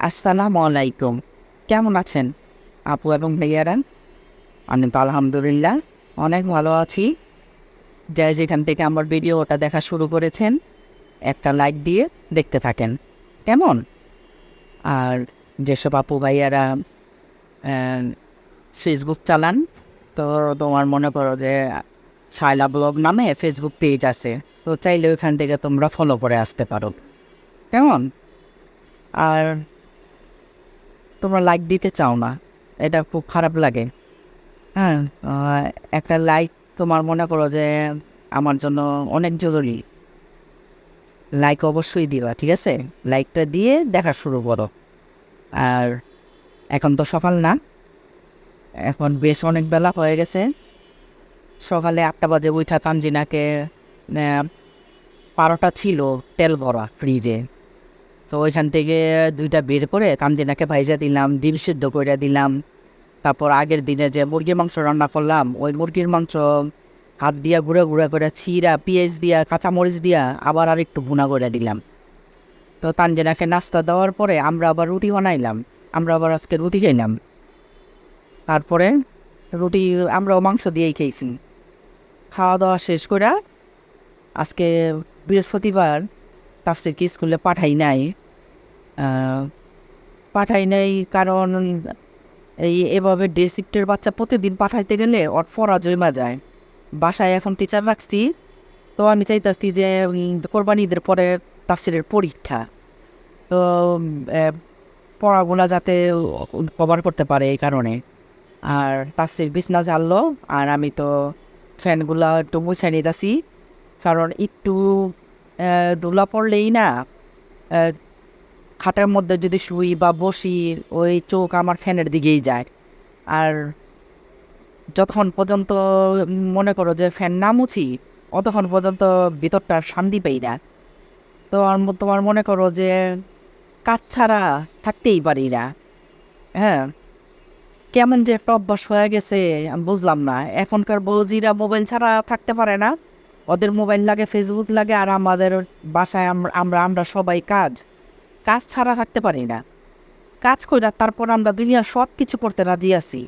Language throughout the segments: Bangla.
আসসালামু আলাইকুম। কেমন আছেন আপু এবং ভাইয়ারা? আমি তো আলহামদুলিল্লাহ অনেক ভালো আছি। যে যেখান থেকে আমার ভিডিওটা দেখা শুরু করেছেন, একটা লাইক দিয়ে দেখতে থাকেন। কেমন? আর যেসব আপু ভাইয়ারা আহ, ফেসবুক চালান, তো তোমার মনে করো যে শায়লা ব্লগ নামে ফেসবুক পেজ আছে, তো চাইলে ওইখান থেকে তোমরা ফলো করে আসতে পারো। কেমন? আর তোমরা লাইক দিতে চাও না, এটা খুব খারাপ লাগে। হ্যাঁ, একটা লাইক তোমার মনে করো যে আমার জন্য অনেক জরুরি। লাইক অবশ্যই দিবা, ঠিক আছে? লাইকটা দিয়ে দেখা শুরু করো। আর এখন তো সকাল না, এখন বেশ অনেক বেলা হয়ে গেছে। সকালে 8টা বাজে উঠা তানজিনাকে পারোটা ছিল তেল ভরা ফ্রিজে, তো ওইখান থেকে 2টা বের করে তানজিনাকে ভাইজা দিলাম, ডিম সিদ্ধ করে দিলাম। তারপর আগের দিনে যে মুরগির মাংস রান্না করলাম, ওই মুরগির মাংস হাত দিয়া গুঁড়া গুঁড়া করে ছিঁড়া পেঁয়াজ দিয়া কাঁচামরিচ দিয়া আবার আর একটু ভুনা করে দিলাম। তো তানজিনাকে নাস্তা দেওয়ার পরে আমরা আবার রুটি বানাইলাম। আমরা আবার আজকে রুটি খাইলাম। তারপরে রুটি আমরাও মাংস দিয়েই খেয়েছি। খাওয়া দাওয়া শেষ করে আজকে বৃহস্পতিবার, তাফসীরকে স্কুলে আহ, পাঠাই নাই কারণ এভাবে ডে শিফটের বাচ্চা প্রতিদিন পাঠাইতে গেলে ওর পড়া জমা যায়। বাসায় এখন টিচার রাখছি, তো আমি চাইতেছি যে কোরবানি ঈদের পরে তাফসীরের পরীক্ষা, তো আহ, পড়াগুলা যাতে কভার করতে পারে এই কারণে। আর তাফসীর বিছনা ঝাড়লো, আর আমি তো ফ্যানগুলা একটু মুছে নিতেছি, কারণ একটু ধুলা পড়লেই না, আহ, খাটের মধ্যে যদি শুই বা বসি, ওই চোখ আমার ফ্যানের দিকেই যায়। আর যতক্ষণ পর্যন্ত মনে করো যে ফ্যান না মুছি, অতক্ষণ পর্যন্ত ভিতরটা শান্তি পাই না। তো তোমার মনে করো যে কাজ ছাড়া থাকতেই পারি না। হ্যাঁ, কেমন যে একটা অভ্যাস হয়ে গেছে আমি বুঝলাম না। এখনকার বৌজিরা মোবাইল ছাড়া থাকতে পারে না, ওদের মোবাইল লাগে, ফেসবুক লাগে। আর আমাদের বাসায় আমরা আমরা সবাই কাজ কাজ ছাড়া থাকতে পারি না। কাজ করি না, তারপর আমরা দুনিয়ার সব কিছু করতে রাজি আছি,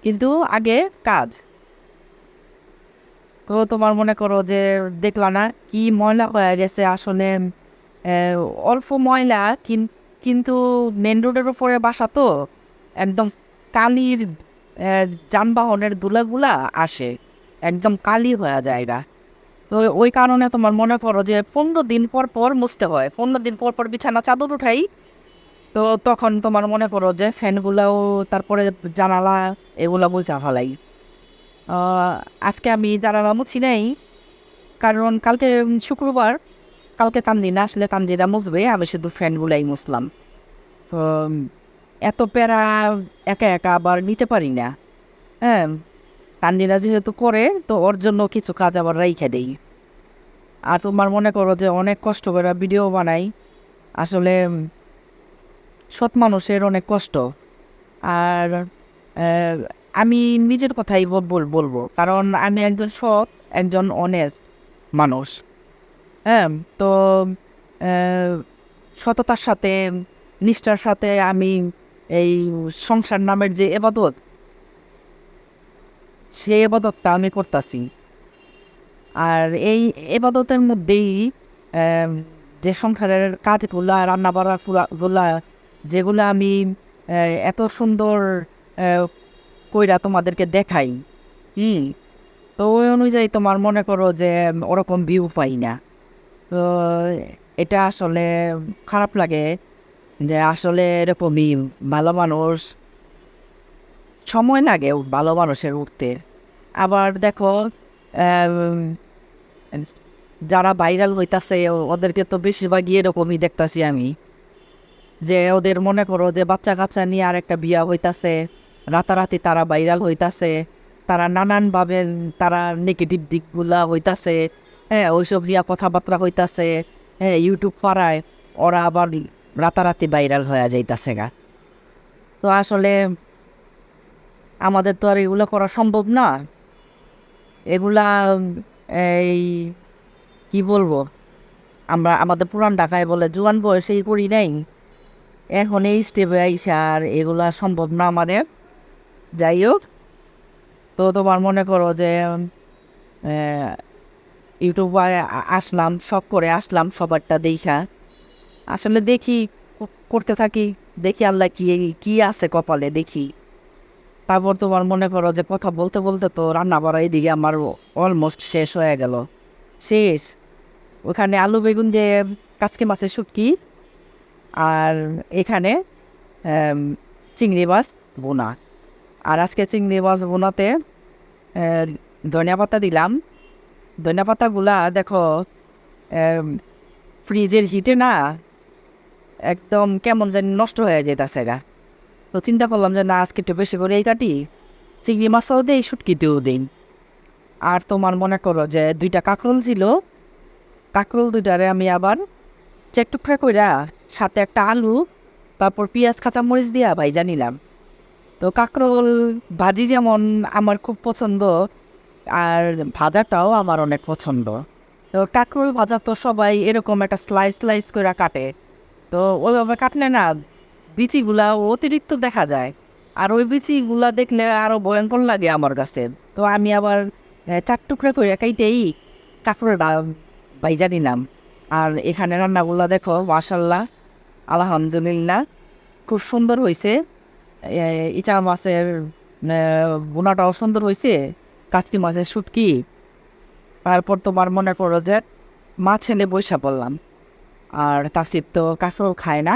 কিন্তু আগে কাজ। তো তোমার মনে করো যে দেখলা না কি ময়লা হয়ে গেছে আসলে। আহ, অল্প ময়লা, কিন্তু মেন রোডের উপরে বাসা তো একদম কালির, যানবাহনের ধুলাগুলা আসে, একদম কালি হয়ে যায় গা। তো ওই কারণে তোমার মনে করো যে 15 দিন পর পর মুছতে হয়, 15 দিন পর পর বিছানা চাদর উঠাই। তো তখন তোমার মনে করো যে ফ্যানগুলাও, তারপরে জানালা, এগুলা মুছা ফেলাই। আহ, আজকে আমি জানালা মুছি নাই, কারণ কালকে শুক্রবার, কালকে তানজিনা আসলে তানজিনা মুছবে, আমি শুধু ফ্যানগুলাই মুছলাম। তো এত প্যারা একা একা আবার নিতে পারি না। হ্যাঁ, তানজিনা যেহেতু করে, তো ওর জন্য কিছু কাজ আবার রাইখা দেই। আর তোমার মনে করো যে অনেক কষ্ট করে ভিডিও বানাই। আসলে সৎ মানুষের অনেক কষ্ট। আর আহ, আমি নিজের কথাই বলবো, কারণ আমি একজন সৎ, একজন অনেস্ট মানুষ। হ্যাঁ, তো আহ, সততার সাথে, নিষ্ঠার সাথে আমি এই সংসার নামের যে এবাদত, সেই এবাদতটা আমি করতেছি। আর এই এবাদতের মধ্যেই আম, যে সংসারের কাজগুলা, রান্না বাড়াগুলা, যেগুলো আমি এত সুন্দর আহ, কইরা তোমাদেরকে দেখাই। হুম, তো ওই অনুযায়ী তোমার মনে করো যে ওরকম ভিউ পাই না। তো এটা আসলে খারাপ লাগে যে আসলে এরকমই ভালো মানুষ, সময় লাগে ভালো মানুষের উঠতে। আবার দেখো, আম, যারা ভাইরাল হইতাছে ওদেরকে তো বেশিরভাগই এরকমই দেখতাছি আমি, যে ওদের মনে করো যে বাচ্চা কাচ্চা নিয়ে আরেকটা বিয়া হইতাছে, রাতারাতি তারা ভাইরাল হইতাছে, তারা নানানভাবে তারা নেগেটিভ দিকগুলা হইতাছে। হ্যাঁ, ওইসব নিয়ে কথাবার্তা হইতাছে। হ্যাঁ, ইউটিউব পাড়ায় ওরা আবার রাতারাতি ভাইরাল হয়ে যাইতাছে গা। তো আসলে আমাদের তো আর এগুলো করা সম্ভব না। এগুলা এই কি বলবো, আমরা আমাদের পুরান ঢাকায় বলে জোয়ান বয়সেই করি নাই। এখন এই স্টেপে আইসা আর এগুলা সম্ভব না আমাদের। যাই হোক, তো তোমার মনে করো যে ইউটিউবে আসলাম, সব করে আসলাম সবারটা দেখা। আসলে দেখি, করতে থাকি, দেখি আল্লাহ কি কি আছে কপালে দেখি। তারপর তোমার মনে করো যে কথা বলতে বলতে তো রান্না করা এদিকে আমার অলমোস্ট শেষ হয়ে গেল। শেষ, ওখানে আলু বেগুন দিয়ে কাচকি মাছের শুটকি, আর এখানে আম, চিংড়ি মাছ বোনা। আর আজকে চিংড়ি মাছ বোনাতে ধনিয়া পাতা দিলাম। ধনিয়া পাতাগুলা দেখো ফ্রিজের হিটে না একদম কেমন জানি নষ্ট হয়ে যেতেছে গা। তো চিন্তা করলাম যে না, আজকে একটু বেশি করে এই কাটি, চিংড়ি মাছও দেই, শুটকিতেও দিই। আর তোমার মনে করো যে 2টা কাঁকরোল ছিল, কাঁকরোল 2টারে আমি আবার চেক টুকরা কইরা সাথে একটা আলু, তারপর পেঁয়াজ কাঁচামরিচ দিয়া ভাইজা নিলাম। তো কাঁকরোল ভাজি যেমন আমার খুব পছন্দ, আর ভাজাটাও আমার অনেক পছন্দ। তো কাঁকরোল ভাজা তো সবাই এরকম একটা স্লাইস স্লাইস করে কাটে। তো ওইভাবে কাটলে না বিচিগুলা অতিরিক্ত দেখা যায়, আর ওই বিচিগুলা দেখলে আরও ভয়ঙ্কর লাগে আমার কাছে। তো আমি আবার 4 টুকরা করে কাইটেই কাঁকরোলটা ভাইজা নিলাম। আর এখানে রান্নাগুলা দেখো মাশাল্লাহ, আলহামদুলিল্লাহ, খুব সুন্দর হয়েছে। ইচা মাছের বোনাটাও সুন্দর হয়েছে, কাচকি মাছের শুটকি। তারপর তোমার মনে করো যে মাছ এনে বৈশা পড়লাম। আর তাফসির তো কাঁকরোল খায় না,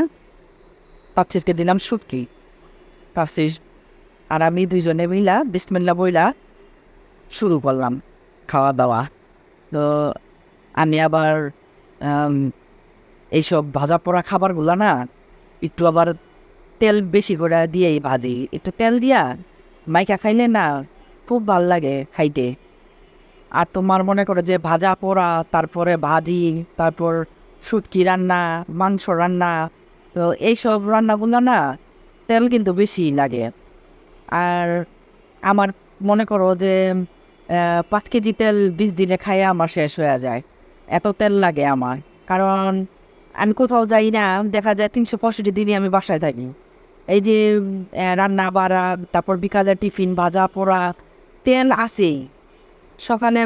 তাফসিরকে দিলাম শুটকি। তাফসির আর আমি দুইজনে মিলা বিসমিল্লা বইলা শুরু করলাম খাওয়া দাওয়া। তো আমি আবার এইসব ভাজা পোড়া খাবারগুলো না একটু আবার তেল বেশি করে দিয়েই ভাজি, একটু তেল দিয়া মাইকা খাইলে না খুব ভাল লাগে খাইতে। আর তোমার মনে করো যে ভাজা পোড়া, তারপরে ভাজি, তারপর শুটকি রান্না, মাংস রান্না, তো এইসব রান্নাগুলো না তেল কিন্তু বেশি লাগে। আর আমার মনে করো যে 5 কেজি তেল 20 দিনে খাইয়ে আমার শেষ হয়ে যায়, এত তেল লাগে আমার। কারণ আমি কোথাও যাই না, দেখা যায় 365 দিনই আমি বাসায় থাকি। এই যে রান্না বাড়া, তারপর বিকালে টিফিন, ভাজা পোড়া, তেল আছেই। সকালে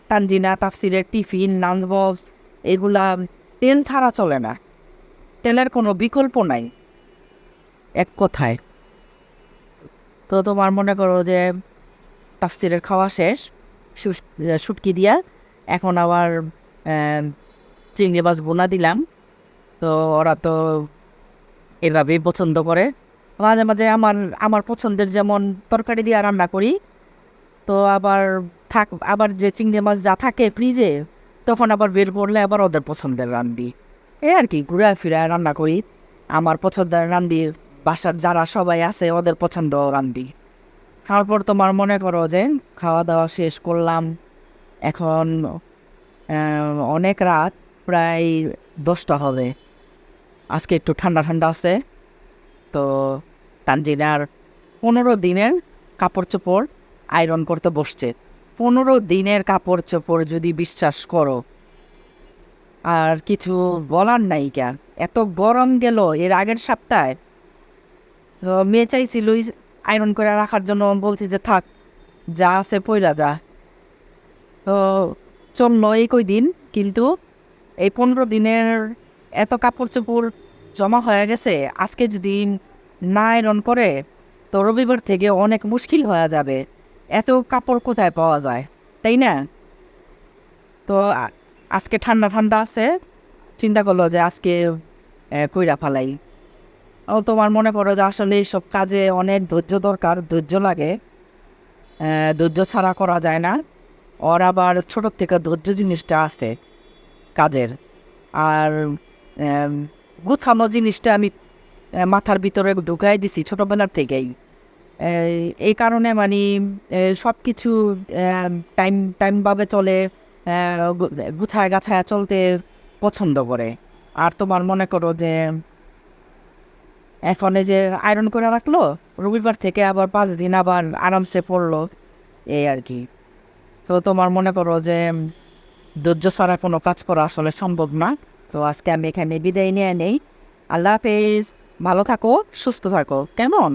তানজিনা তাফসিরের টিফিন, লাঞ্চ বক্স, এগুলা তেল ছাড়া চলে না, তেলের কোনো বিকল্প নাই এক কথায়। তো তোমার মনে করো যে তাফসিরের খাওয়া শেষ, শুটকি দিয়া এখন আবার আহ, চিংড়ি মাছ বোনা দিলাম। তো ওরা তো এভাবেই পছন্দ করে। মাঝে মাঝে আমার আমার পছন্দের যেমন তরকারি দিয়ে রান্না করি, তো আবার আবার যে চিংড়ি মাছ যা থাকে ফ্রিজে, তখন আবার বের করলে আবার ওদের পছন্দের রান্দি। এই আর কি, ঘুরে ফিরে রান্না করি আমার পছন্দের রান্দি, বাসার যারা সবাই আছে ওদের পছন্দ রান্দি। তারপর তোমার মনে করো যে খাওয়া দাওয়া শেষ করলাম। এখন অনেক রাত, প্রায় 10টা হবে। আজকে একটু ঠান্ডা ঠান্ডা আছে। তো তানজিনার 15 দিনের কাপড় চোপড় আয়রন করতে বসছে। 15 দিনের কাপড় চোপড় যদি বিশ্বাস করো, আর কিছু বলার নাই কেন, এত গরম গেল এর আগের সপ্তাহে। তো মেয়ে চাইছিল আয়রন করে রাখার জন্য, বলছি যে থাক, যা আছে পইরা যা। তো চললো এই কয়দিন, কিন্তু এই 15 দিনের এত কাপড় চোপড় জমা হয়ে গেছে। আজকে যদি না আয়রন করে তো রবিবার থেকে অনেক মুশকিল হয়ে যাবে। এত কাপড় কোথায় পাওয়া যায়, তাই না? তো আজকে ঠান্ডা ঠান্ডা আছে, চিন্তা করলো যে আজকে কইরা ফালাই। ও তোমার মনে করো যে আসলে এইসব কাজে অনেক ধৈর্য দরকার, ধৈর্য লাগে, ধৈর্য ছাড়া করা যায় না। ওর আবার ছোটোর থেকে ধৈর্য জিনিসটা আছে কাজের। আর গুছানো জিনিসটা আমি মাথার ভিতরে ঢুকাই দিছি ছোটোবেলার থেকেই। এই কারণে মানে সব কিছু টাইম টাইমভাবে চলে, গুছায় গাছায় চলতে পছন্দ করে। আর তোমার মনে করো যে এখন এই যে আয়রন করে রাখলো, রবিবার থেকে আবার 5 দিন আবার আরামসে পড়লো, এই আর কি। তো তোমার মনে করো যে ধৈর্য ছাড়া কোনো কাজ করা আসলে সম্ভব না। তো আজকে আমি এখানে বিদায় নিয়ে নেই। আল্লাহ হাফেজ। ভালো থাকো, সুস্থ থাকো, কেমন?